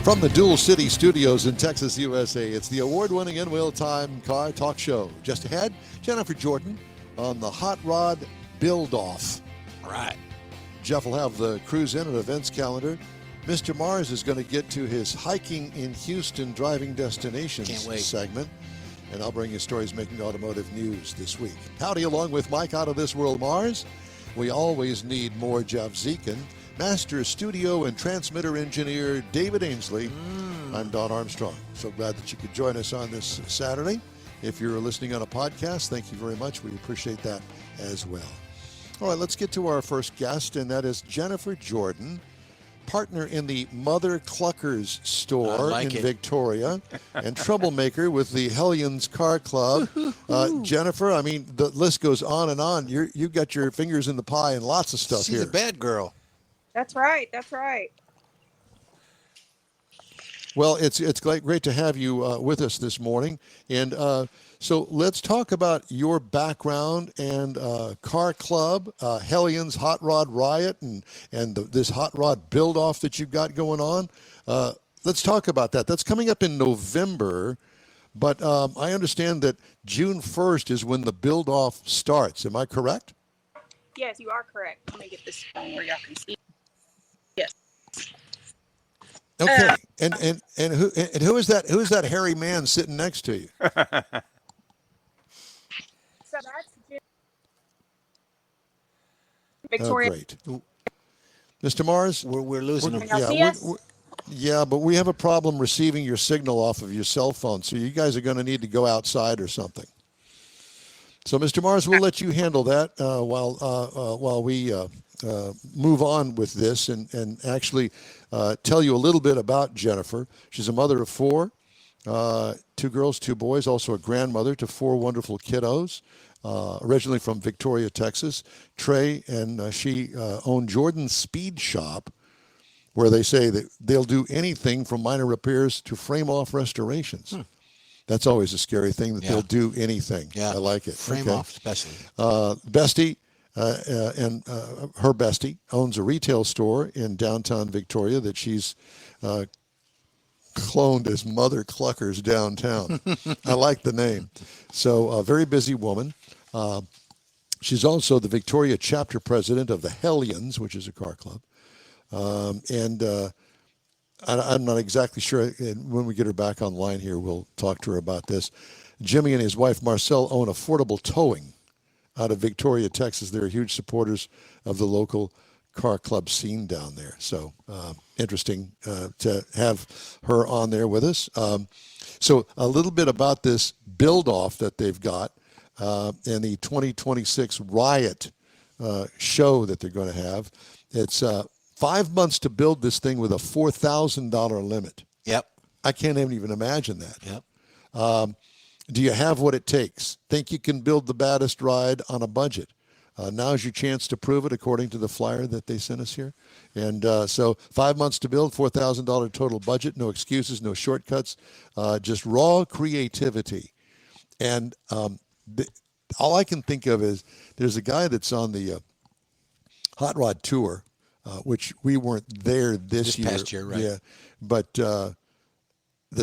From the Dual City Studios in Texas, USA, it's the award-winning in wheel-time car talk show. Just ahead, Jennifer Jordan on the Hot Rod Build-Off. All right. Jeff will have the cruise in and events calendar. Mr. Mars is going to get to his hiking in Houston driving destinations segment. And I'll bring you stories making automotive news this week. Howdy, along with Mike out of this world, Mars. We always need more Jeff Zekin. Master studio and transmitter engineer David Ainsley. I'm Don Armstrong. So glad that you could join us on this Saturday. If you're listening on a podcast, thank you very much. We appreciate that as well. All right, let's get to our first guest, and that is Jennifer Jordan, partner in the Mother Cluckers store in Victoria, and troublemaker with the Hellions Car Club. Jennifer, I mean, the list goes on and on. You've got your fingers in the pie and lots of stuff here. She's a bad girl. That's right. That's right. Well, it's great to have you with us this morning. And so let's talk about your background and car club, Hellions Hot Rod Riot, and this Hot Rod Build-Off that you've got going on. Let's talk about that. That's coming up in November, but I understand that June 1st is when the Build-Off starts. Am I correct? Yes, you are correct. Let me get this phone where y'all can see. Yes. Okay. And who is that? Who is that hairy man sitting next to you? So that's Victoria. Oh, great. Mr. Mars, we're losing him. Yeah, but we have a problem receiving your signal off of your cell phone, so you guys are going to need to go outside or something. So, Mr. Mars, we'll let you handle that while we move on with this and actually tell you a little bit about Jennifer. She's a mother of four, 2 girls, 2 boys, also a grandmother to 4 wonderful kiddos, originally from Victoria, Texas. Trey and she own Jordan's Speed Shop, where they say that they'll do anything from minor repairs to frame-off restorations. That's always a scary thing, that they'll do anything. Yeah. I like it. Frame-off, especially. Bestie and her bestie owns a retail store in downtown Victoria that she's cloned as Mother Cluckers Downtown. I like the name. So a very busy woman. She's also the Victoria chapter president of the Hellions, which is a car club. I'm not exactly sure. And when we get her back online here, we'll talk to her about this. Jimmy and his wife, Marcel, own Affordable Towing out of Victoria, Texas. They're huge supporters of the local car club scene down there. So interesting to have her on there with us. So a little bit about this build-off that they've got and the 2026 Riot show that they're going to have. It's 5 months to build this thing with a $4,000 limit. Yep. I can't even imagine that. Yep. Do you have what it takes? Think you can build the baddest ride on a budget? Now's your chance to prove it, according to the flyer that they sent us here. And so 5 months to build, $4,000 total budget, no excuses, no shortcuts, just raw creativity. And all I can think of is there's a guy that's on the Hot Rod Tour, which we weren't there this year. Past year, right? Yeah, but the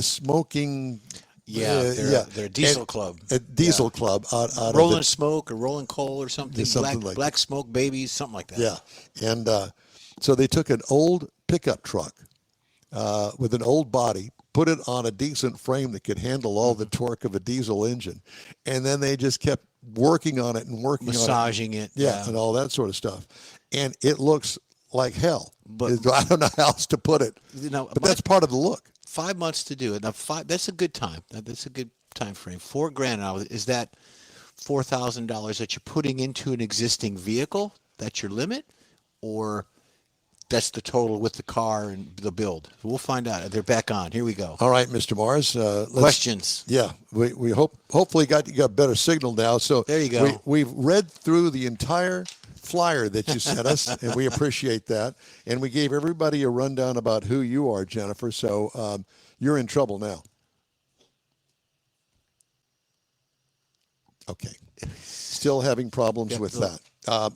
smoking... They're a diesel club. A diesel club. Out Rolling Smoke or Rolling Coal or something. Something Black Smoke Babies, something like that. Yeah. And so they took an old pickup truck with an old body, put it on a decent frame that could handle all the torque of a diesel engine, and then they just kept working on it and massaging it. Yeah, and all that sort of stuff. And it looks like hell. But I don't know how else to put it. But that's part of the look. 5 months to do it. Now, that's a good time. That's a good time frame. $4,000 now. Is that $4,000 that you're putting into an existing vehicle? That's your limit, or that's the total with the car and the build? We'll find out. They're back on. Here we go. All right, Mr. Mars. Questions? Yeah, we hopefully you got better signal now. So there you go. We've read through the entire flyer that you sent us, and we appreciate that. And we gave everybody a rundown about who you are, Jennifer. So you're in trouble now. Okay. Still having problems with that.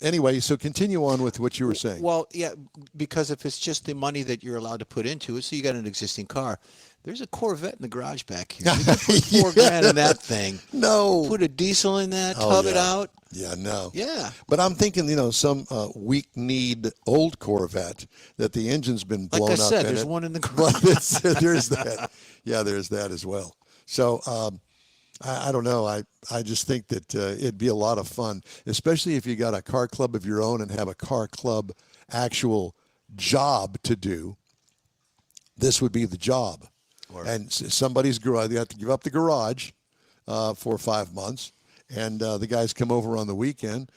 Anyway, so continue on with what you were saying. Well, yeah, because if it's just the money that you're allowed to put into it, so you got an existing car, there's a Corvette in the garage back here. You can put $4,000 in that thing. No. Put a diesel in that, Oh, tub yeah. it out. Yeah, no. Yeah. But I'm thinking, some weak-kneed old Corvette that the engine's been blown Like I said, up in there's it. one in the Well, garage. there's that. Yeah, there's that as well. So I don't know. I just think that it'd be a lot of fun, especially if you got a car club of your own and have a car club actual job to do. This would be the job. And somebody's garage, you have to give up the garage for 5 months. And the guys come over on the weekend,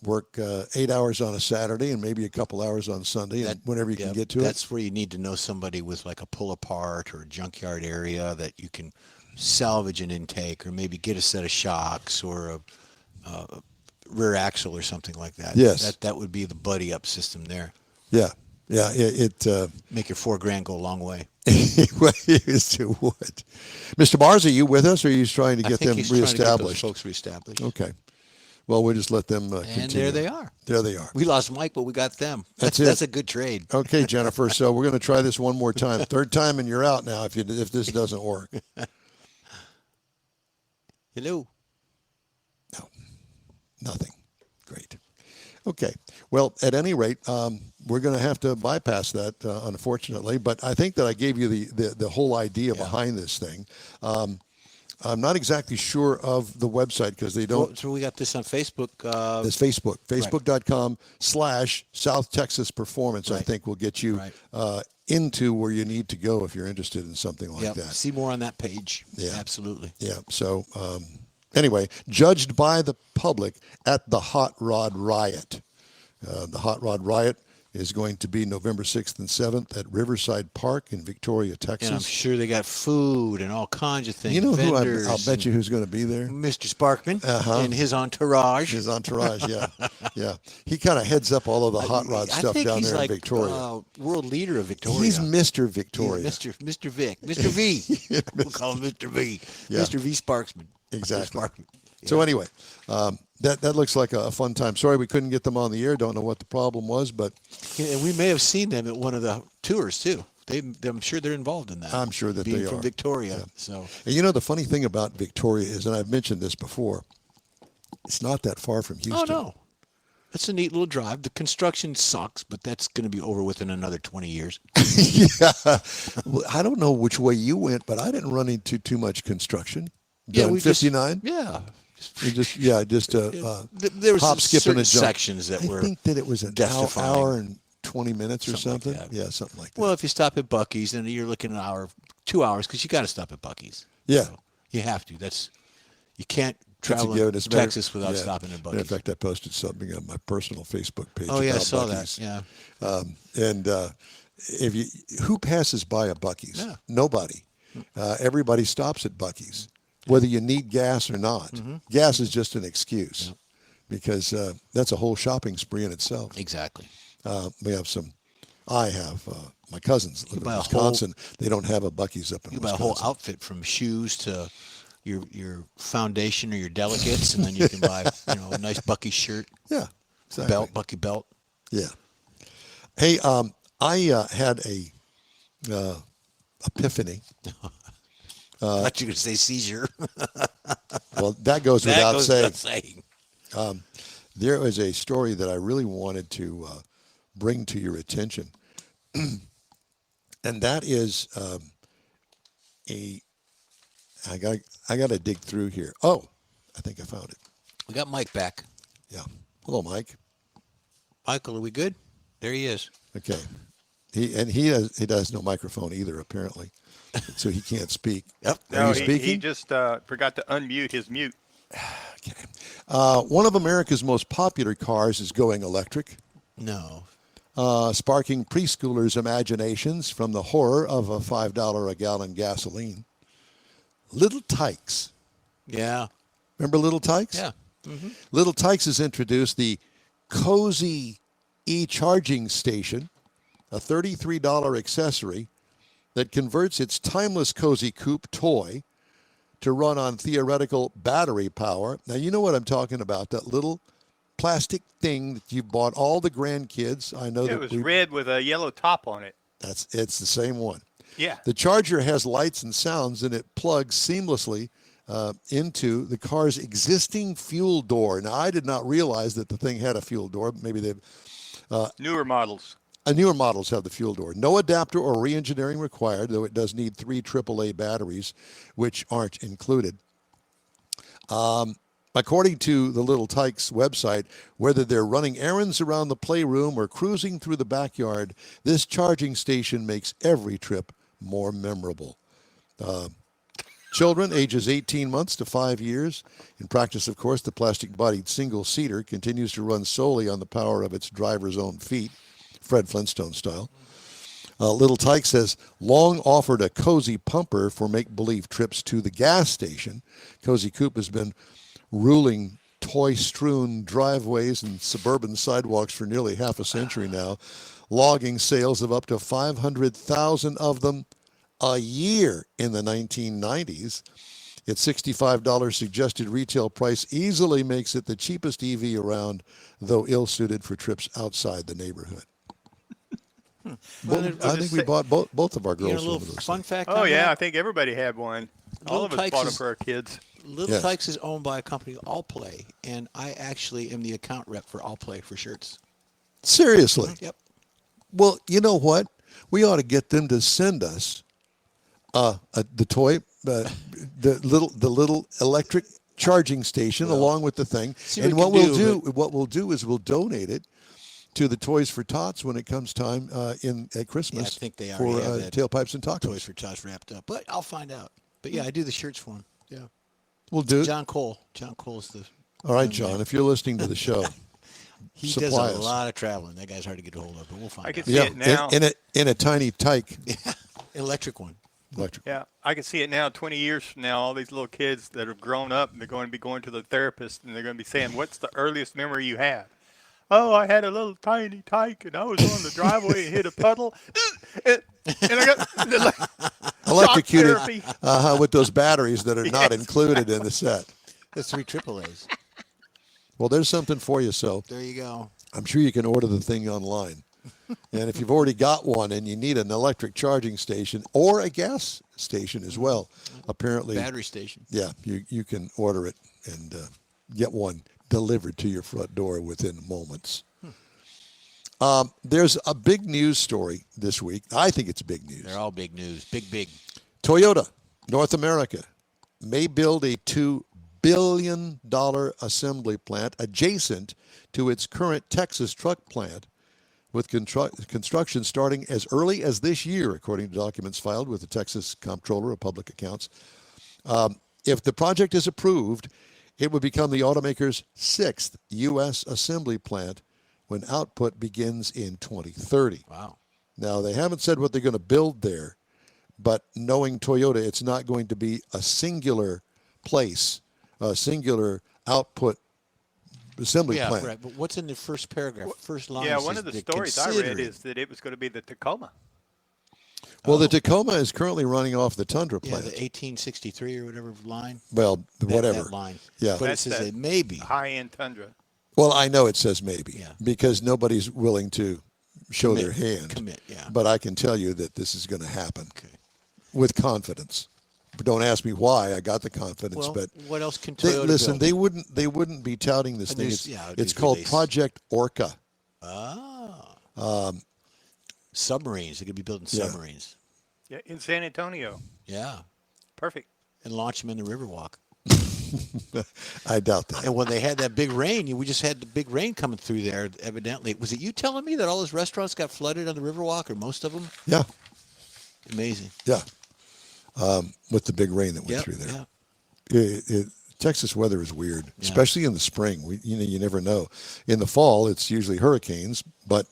work 8 hours on a Saturday and maybe a couple hours on Sunday, and whenever you can get to it. That's where you need to know somebody with like a pull apart or a junkyard area that you can salvage an intake or maybe get a set of shocks or a rear axle or something like that. Yes. That would be the buddy up system there. Yeah. Yeah. It Make your $4,000 go a long way. Yes, it would. Mr. Mars, are you with us, or are you trying to get them he's trying to get those reestablished? folks reestablished. Okay. Well, we'll just let them And continue. there they are. There they are. We lost Mike, but we got them. That's it. That's a good trade. Okay, Jennifer. So we're going to try this one more time. Third time, and you're out now if this doesn't work. Hello. No, nothing. Great. Okay. Well, at any rate, we're going to have to bypass that, unfortunately. But I think that I gave you the whole idea behind this thing. I'm not exactly sure of the website because they don't. Well, so we got this on Facebook. This Facebook, facebook.com/South Texas Performance, I think will get you into where you need to go if you're interested in something like that. See more on that page. Yeah. Absolutely. Yeah. So anyway, judged by the public at the Hot Rod Riot. The Hot Rod Riot is going to be November 6th and 7th at Riverside Park in Victoria, Texas. And I'm sure they got food and all kinds of things. You know who vendors I'll bet you who's going to be there? Mr. Sparkman and his entourage. His entourage, yeah. Yeah. He kind of heads up all of the hot rod stuff I think down he's there like, in Victoria. World leader of Victoria. He's Mr. Victoria. Mr. Vic. Mr. V. We'll call him Mr. V. Yeah. Mr. V. Sparksman. Exactly. Sparkman. Yeah. So anyway, that looks like a fun time. Sorry we couldn't get them on the air. Don't know what the problem was, but And we may have seen them at one of the tours too. I'm sure they're involved in that. I'm sure that being they from are. Victoria. Yeah. So. And the funny thing about Victoria is, and I've mentioned this before, it's not that far from Houston. Oh no, that's a neat little drive. The construction sucks, but that's going to be over within another 20 years. Yeah. Well, I don't know which way you went, but I didn't run into too much construction. Yeah, we 59. Yeah. You just There was hop, skip, and a jump. sections that were. I think that it was an death-defying. hour and 20 minutes or Something something. like that. Yeah, something like that. Well, if you stop at Buc-ee's, then you're looking at an hour, 2 hours, because you got to stop at Buc-ee's. Yeah. So you have to. You can't That's a travel given. in As a matter- Texas without yeah. stopping at Matter of Buc-ee's. fact, I posted something on my personal Facebook page. Oh yeah, I about saw Buc-ee's. that. Yeah. And who passes by a Buc-ee's? Yeah. Nobody. Everybody stops at Buc-ee's, whether you need gas or not. Mm-hmm. Gas is just an excuse because that's a whole shopping spree in itself. Exactly. I have my cousins live in buy a Wisconsin. They don't have a Buc-ee's up in You buy a Wisconsin. whole outfit from shoes to your foundation or your delegates, and then you can buy a nice Bucky shirt, Yeah, exactly. Bucky belt. Yeah. Hey, I had a epiphany. I thought you were going to say seizure. Well, that goes That without goes saying. without saying. There was a story that I really wanted to bring to your attention, and that is I got to dig through here. Oh, I think I found it. We got Mike back. Yeah. Hello, Mike. Michael, are we good? There he is. Okay. He does no microphone either, apparently, so he can't speak. Yep. Are No, you he speaking? just forgot to unmute his mute. Okay. One of America's most popular cars is going electric, No. sparking preschoolers' imaginations from the horror of a $5 a gallon gasoline. Little Tikes. Yeah. Remember Little Tikes? Yeah. Little Tikes has introduced the Cozy e-charging station, a $33 accessory that converts its timeless Cozy Coupe toy to run on theoretical battery power. Now, you know what I'm talking about, that little plastic thing that you bought all the grandkids. I know It was red with a yellow top on it. It's the same one. Yeah. The Charger has lights and sounds, and it plugs seamlessly into the car's existing fuel door. Now, I did not realize that the thing had a fuel door. Maybe they've Newer models. newer models have the fuel door. No adapter or re-engineering required, though it does need 3 AAA batteries, which aren't included. According to the Little Tikes website, whether they're running errands around the playroom or cruising through the backyard, this charging station makes every trip more memorable. Children ages 18 months to 5 years. In practice, of course, the plastic-bodied single-seater continues to run solely on the power of its driver's own feet, Fred Flintstone style. Little Tikes has long offered a cozy pumper for make-believe trips to the gas station. Cozy Coupe has been ruling toy-strewn driveways and suburban sidewalks for nearly half a century now, logging sales of up to 500,000 of them a year in the 1990s. Its $65 suggested retail price easily makes it the cheapest EV around, though ill-suited for trips outside the neighborhood. I think we bought both of our girls You know, a one of little those fun things. fact. Oh, on yeah. I that? think everybody had one. All Little of us Tikes bought them is- for our kids. Little Yes. Tikes is owned by a company, Allplay, and I actually am the account rep for Allplay for shirts. Seriously. Yep. Well, you know what? We ought to get them to send us the toy, the little electric charging station along with the thing. see And what what we we'll can do, what we'll do is we'll donate it to the Toys for Tots when it comes time at Christmas. Yeah, I think they for already have that tailpipes and tacos. Toys for Tots wrapped up, but I'll find out. But yeah, I do the shirts for him. Yeah. We'll do it. John Cole's the. All right, John. If you're listening to the show, He supply does a us. lot of traveling. That guy's hard to get a hold of, but we'll find I out. can see it now. in a tiny tyke Electric one. electric. Yeah, I can see it now. 20 years from now, all these little kids that have grown up, they're going to be going to the therapist, and they're going to be saying, "What's the earliest memory you have?" Oh, I had a little tiny tyke, and I was on the driveway and hit a puddle, and I got Electrocuted shock therapy. with those batteries that are not included in the set. The 3 AAAs. Well, there's something for you, so There you go. I'm sure you can order the thing online. And if you've already got one and you need an electric charging station or a gas station as well, apparently, Battery station. yeah, you can order it and get one delivered to your front door within moments. There's a big news story this week. I think it's big news. They're all big news. Big. Toyota, North America, may build a $2 billion assembly plant adjacent to its current Texas truck plant, with construction starting as early as this year, according to documents filed with the Texas Comptroller of Public Accounts. If the project is approved, it would become the automaker's 6th U.S. assembly plant when output begins in 2030. Wow. Now, they haven't said what they're going to build there, but knowing Toyota, it's not going to be a singular place, a singular output assembly Yeah, plant. right. But what's in the first paragraph? First line. Yeah, says one of the they're stories I read considering. is that it was going to be the Tacoma. Well, the Tacoma is currently running off the Tundra Yeah, plant. the 1863 or whatever line. Well, whatever. That line. Yeah. But it That's says that it may be. high-end Tundra. Well, I know it says maybe Yeah. because nobody's willing to show their hand. Commit, yeah. But I can tell you that this is going to happen Okay. with confidence. But don't ask me why I got the confidence. Well, but what else can they, Toyota listen, build? they wouldn't be touting this A thing. news- It's, yeah, a it's news called release. Project Orca. Submarines. They could be building Yeah. submarines. Yeah, in San Antonio. Yeah. Perfect. And launch them in the Riverwalk. I doubt that. And when they had that big rain, we just had the big rain coming through there. Evidently, was it you telling me that all those restaurants got flooded on the Riverwalk, or most of them? Yeah, Amazing. yeah. With the big rain that went Yep, through there. yeah. Texas weather is weird, especially in the spring. You never know. In the fall, it's usually hurricanes, but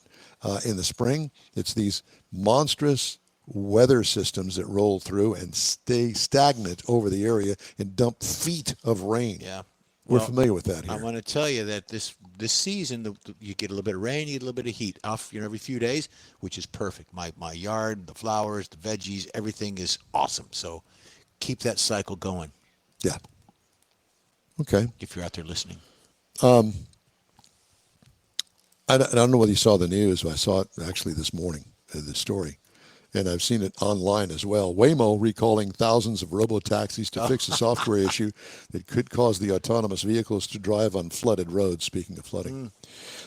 in the spring, it's these monstrous weather systems that roll through and stay stagnant over the area and dump feet of rain. Yeah. We're Well, familiar with that I here. want to tell you that this season, you get a little bit of rain, you get a little bit of heat off, every few days, which is perfect. My yard, the flowers, the veggies, everything is awesome. So keep that cycle going Yeah. Okay. if you're out there listening. I don't know whether you saw the news, but I saw it actually this morning, the story. And I've seen it online as well. Waymo recalling thousands of robo-taxis to fix a software issue that could cause the autonomous vehicles to drive on flooded roads, speaking of flooding.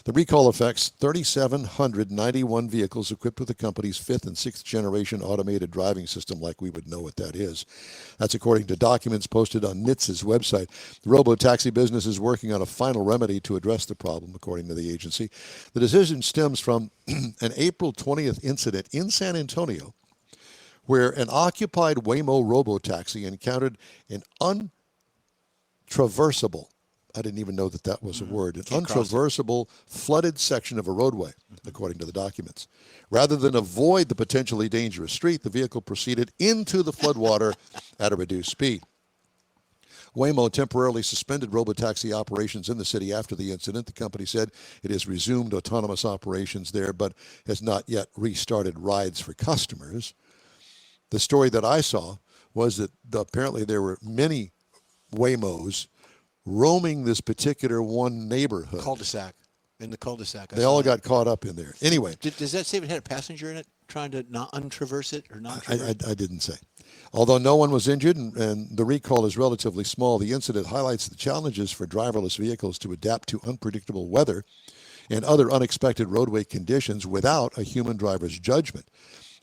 The recall affects 3,791 vehicles equipped with the company's 5th and 6th generation automated driving system, like we would know what that is. That's according to documents posted on NHTSA's website. The robo-taxi business is working on a final remedy to address the problem, according to the agency. The decision stems from an April 20th incident in San Antonio where an occupied Waymo robo-taxi encountered an untraversable, I didn't even know that was a word, an untraversable flooded section of a roadway, according to the documents. Rather than avoid the potentially dangerous street, the vehicle proceeded into the floodwater at a reduced speed. Waymo temporarily suspended robotaxi operations in the city after the incident. The company said it has resumed autonomous operations there, but has not yet restarted rides for customers. The story that I saw was that apparently there were many Waymos roaming this particular one neighborhood. Cul-de-sac. In the cul-de-sac. They all got caught up in there. Anyway. Does that say it had a passenger in it trying to not untraverse it or not? I didn't say. Although no one was injured and the recall is relatively small, the incident highlights the challenges for driverless vehicles to adapt to unpredictable weather and other unexpected roadway conditions without a human driver's judgment.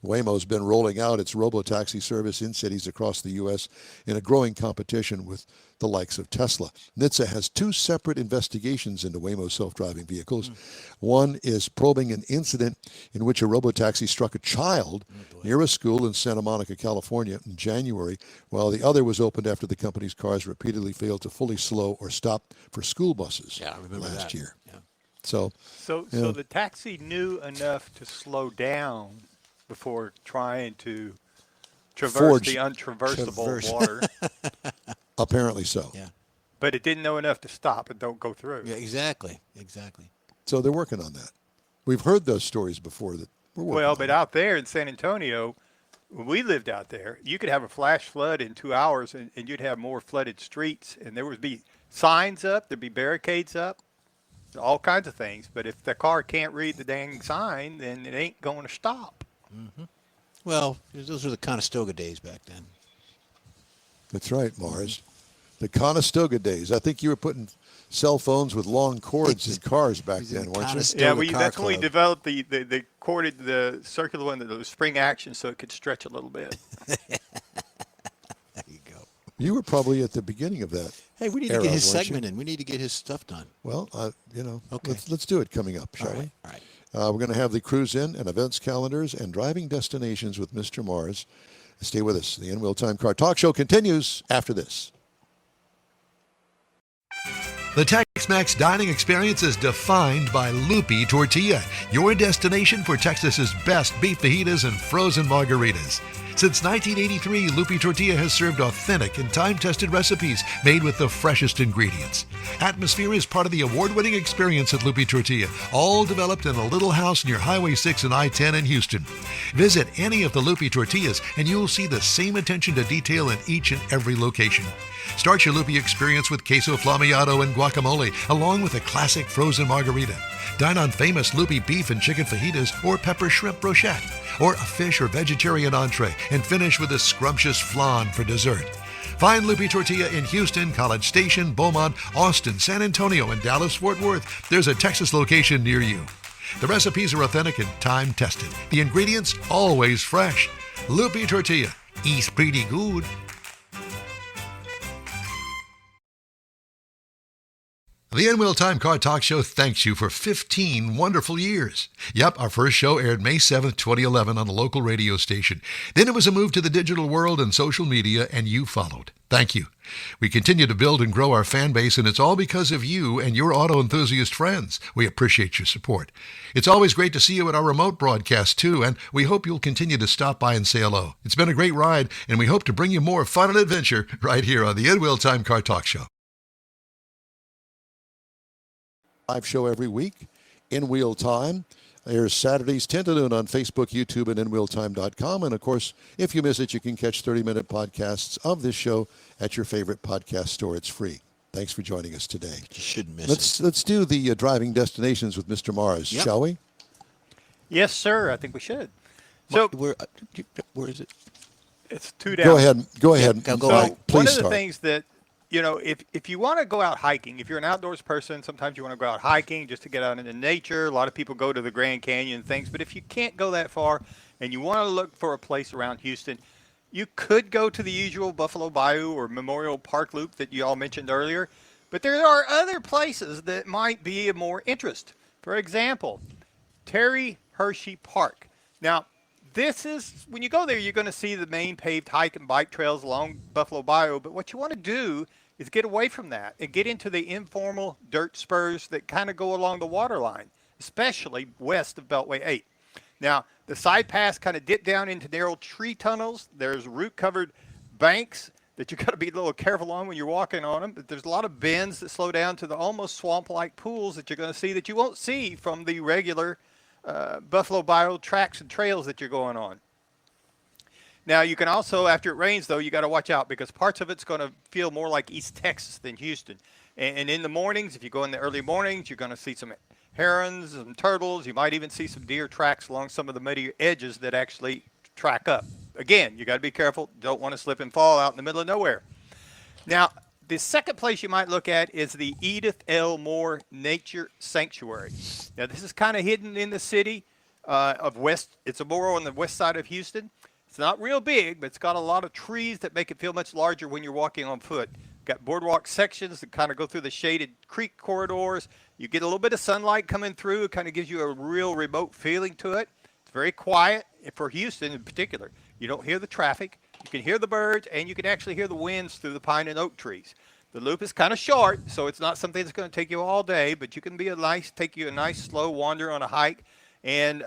Waymo's been rolling out its robo-taxi service in cities across the U.S. in a growing competition with the likes of Tesla. NHTSA has 2 separate investigations into Waymo self-driving vehicles. One is probing an incident in which a robo-taxi struck a child near a school in Santa Monica, California in January, while the other was opened after the company's cars repeatedly failed to fully slow or stop for school buses last year. Yeah. So the taxi knew enough to slow down before trying to traverse the untraversable water. Apparently so. Yeah. But it didn't know enough to stop and don't go through. Yeah, exactly. So they're working on that. We've heard those stories before that we're working on. But out there in San Antonio, when we lived out there, you could have a flash flood in 2 hours and you'd have more flooded streets and there would be signs up, there'd be barricades up, all kinds of things. But if the car can't read the dang sign, then it ain't going to stop. Mm-hmm. Well, those were the Conestoga days back then. That's right, Mars. The Conestoga days. I think you were putting cell phones with long cords in cars back then, weren't you? Yeah, that's when we developed the corded, the circular one, the spring action, so it could stretch a little bit. There you go. You were probably at the beginning of that. Hey, we need to get his segment in. We need to get his stuff done. Well, okay. Let's do it coming up, shall we? All right. We're going to have the cruise in and events calendars and driving destinations with Mr. Mars. Stay with us. The In-Wheel Time Car Talk Show continues after this. The Tex-Mex dining experience is defined by Lupi Tortilla, your destination for Texas's best beef fajitas and frozen margaritas. Since 1983, Lupi Tortilla has served authentic and time-tested recipes made with the freshest ingredients. Atmosphere is part of the award-winning experience at Lupi Tortilla, all developed in a little house near Highway 6 and I-10 in Houston. Visit any of the Lupi Tortillas and you'll see the same attention to detail in each and every location. Start your Lupi experience with queso flammeado and guacamole, along with a classic frozen margarita. Dine on famous Lupi beef and chicken fajitas or pepper shrimp brochette, or a fish or vegetarian entree, and finish with a scrumptious flan for dessert. Find Lupi Tortilla in Houston, College Station, Beaumont, Austin, San Antonio, and Dallas-Fort Worth. There's a Texas location near you. The recipes are authentic and time-tested. The ingredients always fresh. Lupi Tortilla. Eats pretty good. The In-Wheel Time Car Talk Show thanks you for 15 wonderful years. Yep, our first show aired May 7th, 2011 on a local radio station. Then it was a move to the digital world and social media, and you followed. Thank you. We continue to build and grow our fan base, and it's all because of you and your auto enthusiast friends. We appreciate your support. It's always great to see you at our remote broadcast, too, and we hope you'll continue to stop by and say hello. It's been a great ride, and we hope to bring you more fun and adventure right here on the In-Wheel Time Car Talk Show. Live show every week, In-Wheel Time. Airs Saturdays 10 to noon on Facebook, YouTube, and InWheelTime.com. And, of course, if you miss it, you can catch 30-minute podcasts of this show at your favorite podcast store. It's free. Thanks for joining us today. You shouldn't miss it. Let's do the driving destinations with Mr. Mars, Yep. shall we? Yes, sir. I think we should. So Where is it? it's 2 down. Go ahead. Go ahead. go So ahead. Please one of the start. things that, if you want to go out hiking, if you're an outdoors person, sometimes you want to go out hiking just to get out into nature. A lot of people go to the Grand Canyon and things, but if you can't go that far and you want to look for a place around Houston, you could go to the usual Buffalo Bayou or Memorial Park loop that you all mentioned earlier, but there are other places that might be of more interest. For example, Terry Hershey Park. Now, this is, when you go there, you're going to see the main paved hike and bike trails along Buffalo Bayou, but what you want to do is get away from that and get into the informal dirt spurs that kind of go along the water line, especially west of Beltway 8. Now, the side paths kind of dip down into narrow tree tunnels. There's root-covered banks that you got to be a little careful on when you're walking on them. But there's a lot of bends that slow down to the almost swamp-like pools that you're going to see that you won't see from the regular Buffalo Bayou tracks and trails that you're going on. Now, you can also, after it rains, though, you got to watch out because parts of it's going to feel more like East Texas than Houston. And in the mornings, if you go in the early mornings, you're going to see some herons and turtles. You might even see some deer tracks along some of the muddy edges that actually track up. Again, you got to be careful. Don't want to slip and fall out in the middle of nowhere. Now, the second place you might look at is the Edith L. Moore Nature Sanctuary. Now, this is kind of hidden in the city of West. It's more on the west side of Houston. It's not real big, but it's got a lot of trees that make it feel much larger when you're walking on foot. Got boardwalk sections that kind of go through the shaded creek corridors. You get a little bit of sunlight coming through. It kind of gives you a real remote feeling to it. It's very quiet for Houston in particular. You don't hear the traffic. You can hear the birds, and you can actually hear the winds through the pine and oak trees. The loop is kind of short, so it's not something that's going to take you all day, but you can take you a nice slow wander on a hike and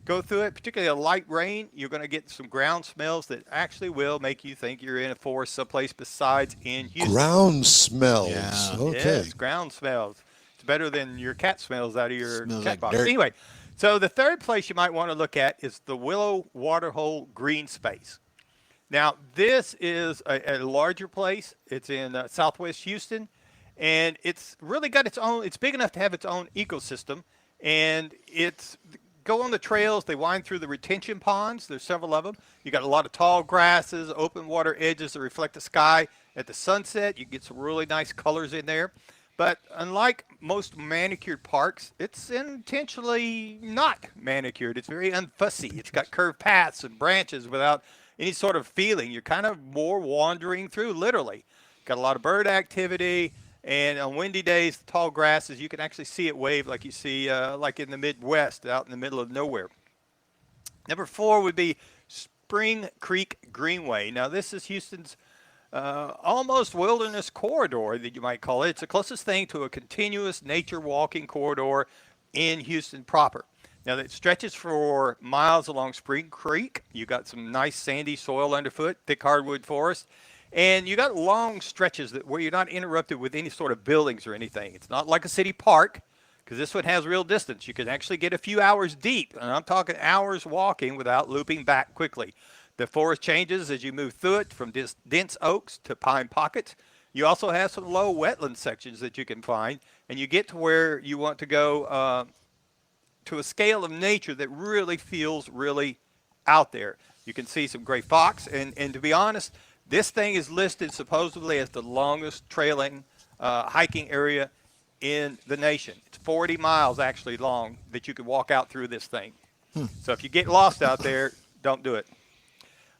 go through it. Particularly a light rain, you're going to get some ground smells that actually will make you think you're in a forest someplace besides in Houston. Ground smells. Yeah. Okay. Yes, ground smells. It's better than your cat smells out of your Smells cat like box. dirt. Anyway, so the third place you might want to look at is the Willow Waterhole Green Space. Now, this is a larger place. It's in southwest Houston, and it's really got its own, it's big enough to have its own ecosystem, and it's go on the trails. They wind through the retention ponds. There's several of them. You got a lot of tall grasses, open water edges that reflect the sky at the sunset. You get some really nice colors in there. But unlike most manicured parks, it's intentionally not manicured. It's very unfussy. It's got curved paths and branches without any sort of feeling. You're kind of more wandering through, literally. Got a lot of bird activity. And on windy days, the tall grasses, you can actually see it wave like you see like in the Midwest out in the middle of nowhere. Number 4 would be Spring Creek Greenway. Now, this is Houston's almost wilderness corridor that you might call it. It's the closest thing to a continuous nature walking corridor in Houston proper. Now, it stretches for miles along Spring Creek. You got some nice sandy soil underfoot, thick hardwood forest. And you got long stretches where you're not interrupted with any sort of buildings or anything. It's not like a city park, because this one has real distance. You can actually get a few hours deep, and I'm talking hours walking without looping back quickly. The forest changes as you move through it from dense oaks to pine pockets. You also have some low wetland sections that you can find, and you get to where you want to go to a scale of nature that really feels really out there. You can see some gray fox, and to be honest, this thing is listed supposedly as the longest trailing hiking area in the nation. It's 40 miles actually long that you could walk out through this thing. So if you get lost out there, don't do it.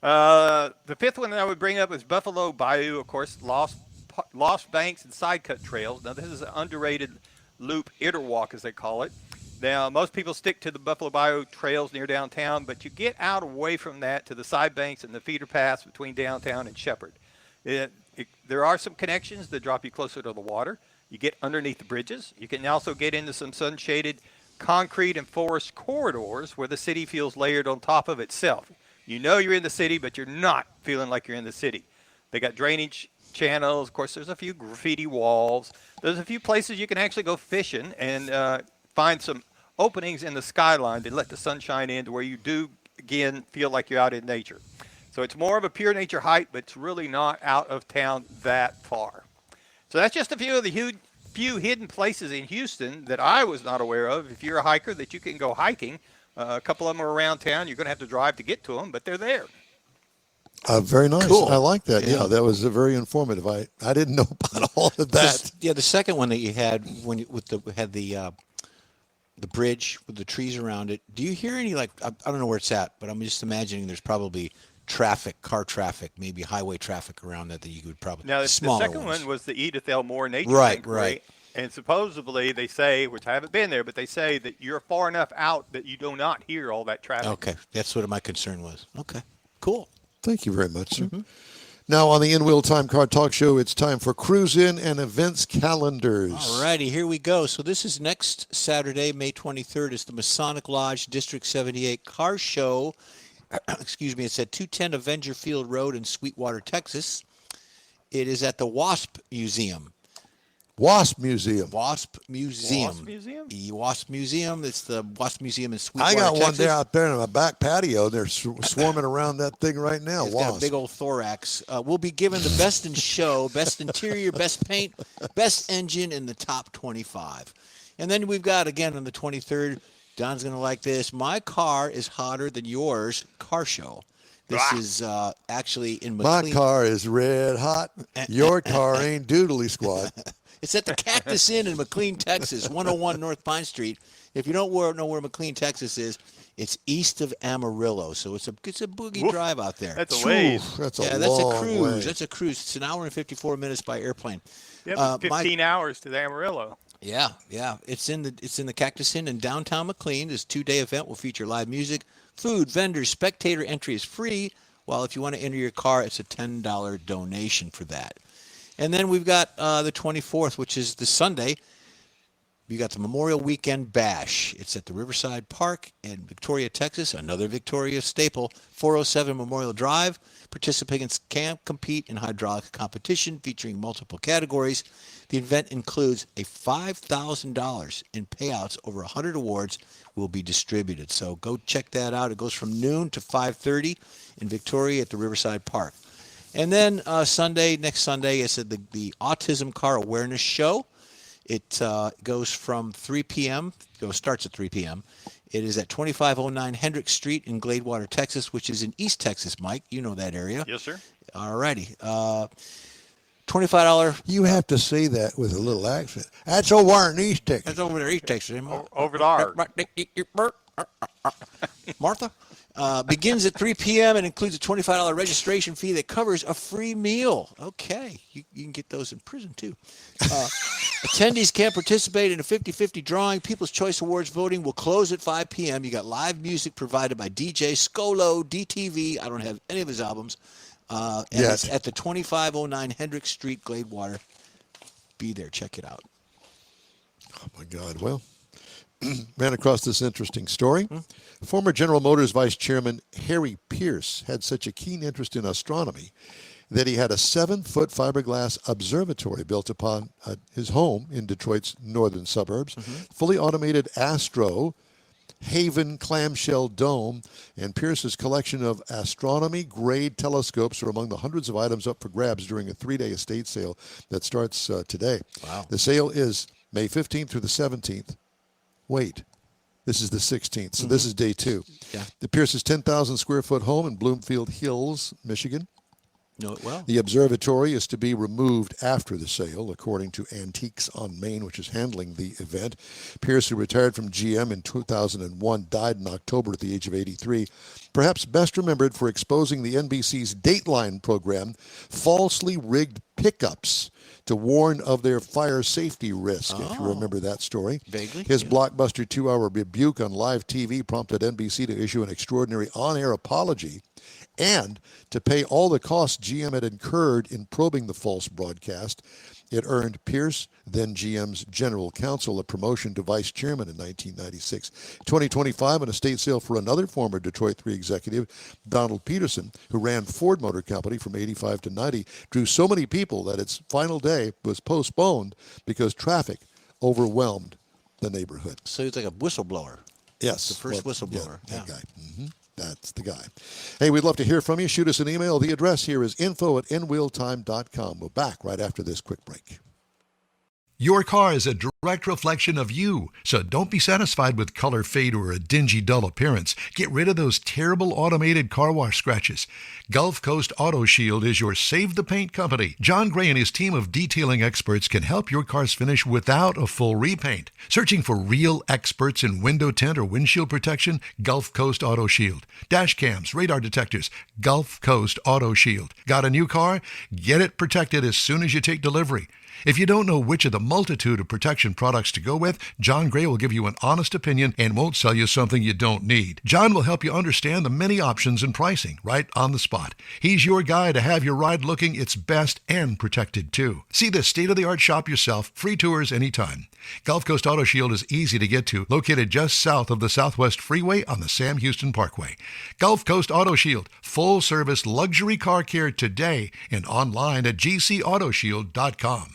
The fifth one that I would bring up is Buffalo Bayou, of course, Lost Banks and Side Cut Trails. Now, this is an underrated loop interwalk, as they call it. Now, most people stick to the Buffalo Bayou trails near downtown, but you get out away from that to the side banks and the feeder paths between downtown and Shepherd. There are some connections that drop you closer to the water. You get underneath the bridges. You can also get into some sun-shaded concrete and forest corridors where the city feels layered on top of itself. You know you're in the city, but you're not feeling like you're in the city. They got drainage channels. Of course, there's a few graffiti walls. There's a few places you can actually go fishing and find some openings in the skyline to let the sunshine in to where you do, again, feel like you're out in nature. So it's more of a pure nature hike, but it's really not out of town that far. So that's just a few of the few hidden places in Houston that I was not aware of. If you're a hiker, that you can go hiking. A couple of them are around town. You're going to have to drive to get to them, but they're there. Very nice. Cool. I like that. Yeah. Yeah, that was very informative. I didn't know about all of that. Yeah, the second one that you had when you had the bridge with the trees around it. Do you hear any I don't know where it's at, but I'm just imagining there's probably car traffic, maybe highway traffic around that you could probably Now, the smaller second ones. one was the Edith L. Moore Nature Right, Sanctuary. right. And supposedly they say, which I haven't been there, but they say that you're far enough out that you do not hear all that traffic. Okay, that's what my concern was. Okay, cool. Thank you very much, sir. Now on the In-Wheel Time Car Talk Show, it's time for Cruise In and Events Calendars. All righty, here we go. So this is next Saturday, May 23rd. It's the Masonic Lodge District 78 Car Show. Excuse me. It's at 210 Avenger Field Road in Sweetwater, Texas. It is at the Wasp Museum. Wasp Museum. Wasp Museum. Wasp Museum? The Wasp Museum. It's the Wasp Museum in Sweetwater, I got Texas. one there out there in my back patio. They're swarming around that thing right now. It's got a Wasp. big old thorax. We'll be given the best in show, best interior, best paint, best engine in the top 25. And then we've got, again, on the 23rd, Don's going to like this, My Car is Hotter Than Yours car show. This is actually in My McLean. car is red hot. Your car ain't doodly squat. It's at the Cactus Inn in McLean, Texas, 101 North Pine Street. If you don't know where McLean, Texas is, it's east of Amarillo. So it's a boogie Woof. drive out there. That's a ways. That's a That's long a cruise. way. That's a cruise. It's an hour and 54 minutes by airplane. Yep, 15 hours to the Amarillo. Yeah. It's in the Cactus Inn in downtown McLean. This 2-day event will feature live music, food, vendors, spectator entry is free. While if you want to enter your car, it's a $10 donation for that. And then we've got the 24th, which is the Sunday. You got the Memorial Weekend Bash. It's at the Riverside Park in Victoria, Texas. Another Victoria staple, 407 Memorial Drive. Participants can compete in hydraulic competition featuring multiple categories. The event includes a $5,000 in payouts. Over 100 awards will be distributed. So go check that out. It goes from noon to 5:30 in Victoria at the Riverside Park. And then next Sunday, is the Autism Car Awareness Show. It goes from 3 p.m. Starts at 3 p.m. It is at 2509 Hendrick Street in Gladewater, Texas, which is in East Texas, Mike. You know that area. Yes, sir. All righty. $25. You have to say that with a little accent. That's over in East Texas. That's over there, East Texas. Over there. Martha. Begins at 3 p.m. and includes a $25 registration fee that covers a free meal. Okay. You can get those in prison, too. Attendees can participate in a 50-50 drawing. People's Choice Awards voting will close at 5 p.m. You got live music provided by DJ Scolo, DTV. I don't have any of his albums. And it's at the 2509 Hendrick Street, Gladewater. Be there. Check it out. Oh, my God. Well, ran across this interesting story. Former General Motors Vice Chairman Harry Pierce had such a keen interest in astronomy that he had a 7-foot fiberglass observatory built upon his home in Detroit's northern suburbs. Fully automated Astro Haven clamshell dome, and Pierce's collection of astronomy-grade telescopes are among the hundreds of items up for grabs during a 3-day estate sale that starts today. Wow. The sale is May 15th through the 17th. Wait, this is the 16th, so this is day 2. Yeah. The Pierce's 10,000 square foot home in Bloomfield Hills, Michigan. Know it well. The observatory is to be removed after the sale, according to Antiques on Main, which is handling the event. Pierce, who retired from GM in 2001, died in October at the age of 83. Perhaps best remembered for exposing the NBC's Dateline program, falsely rigged pickups to warn of their fire safety risk, if you remember that story. Vaguely, His yeah. blockbuster 2-hour rebuke on live TV prompted NBC to issue an extraordinary on-air apology and to pay all the costs GM had incurred in probing the false broadcast. It earned Pierce, then GM's general counsel, a promotion to vice chairman in 1996. 2025, an estate sale for another former Detroit 3 executive, Donald Peterson, who ran Ford Motor Company from 85 to 90, drew so many people that its final day was postponed because traffic overwhelmed the neighborhood. So he's like a whistleblower. Yes. The first whistleblower. Yeah, that Yeah. guy. That's the guy. Hey, we'd love to hear from you. Shoot us an email. The address here is info@nwheeltime.com. We're back right after this quick break. Your car is a direct reflection of you, so don't be satisfied with color fade or a dingy, dull appearance. Get rid of those terrible automated car wash scratches. Gulf Coast Auto Shield is your Save the Paint company. John Gray and his team of detailing experts can help your cars finish without a full repaint. Searching for real experts in window tint or windshield protection? Gulf Coast Auto Shield. Dash cams, radar detectors, Gulf Coast Auto Shield. Got a new car? Get it protected as soon as you take delivery. If you don't know which of the multitude of protection products to go with, John Gray will give you an honest opinion and won't sell you something you don't need. John will help you understand the many options and pricing right on the spot. He's your guy to have your ride looking its best and protected too. See the state-of-the-art shop yourself. Free tours anytime. Gulf Coast Auto Shield is easy to get to, located just south of the Southwest Freeway on the Sam Houston Parkway. Gulf Coast Auto Shield, full-service luxury car care today and online at gcautoshield.com.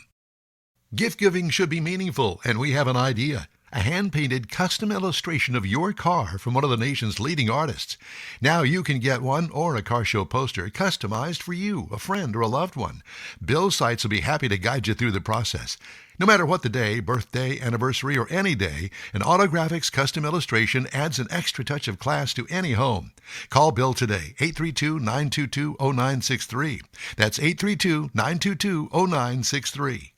Gift giving should be meaningful, and we have an idea. A hand-painted custom illustration of your car from one of the nation's leading artists. Now you can get one or a car show poster customized for you, a friend, or a loved one. Bill Sites will be happy to guide you through the process. No matter what the day, birthday, anniversary, or any day, an Autographics custom illustration adds an extra touch of class to any home. Call Bill today, 832-922-0963. That's 832-922-0963.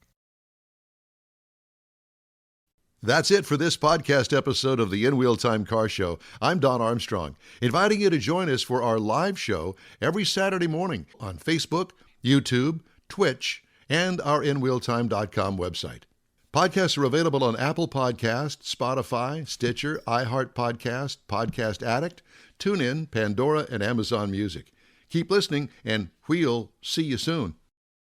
That's it for this podcast episode of the In Wheel Time Car Show. I'm Don Armstrong, inviting you to join us for our live show every Saturday morning on Facebook, YouTube, Twitch, and our InWheelTime.com website. Podcasts are available on Apple Podcasts, Spotify, Stitcher, iHeart Podcast, Podcast Addict, TuneIn, Pandora, and Amazon Music. Keep listening, and we'll see you soon.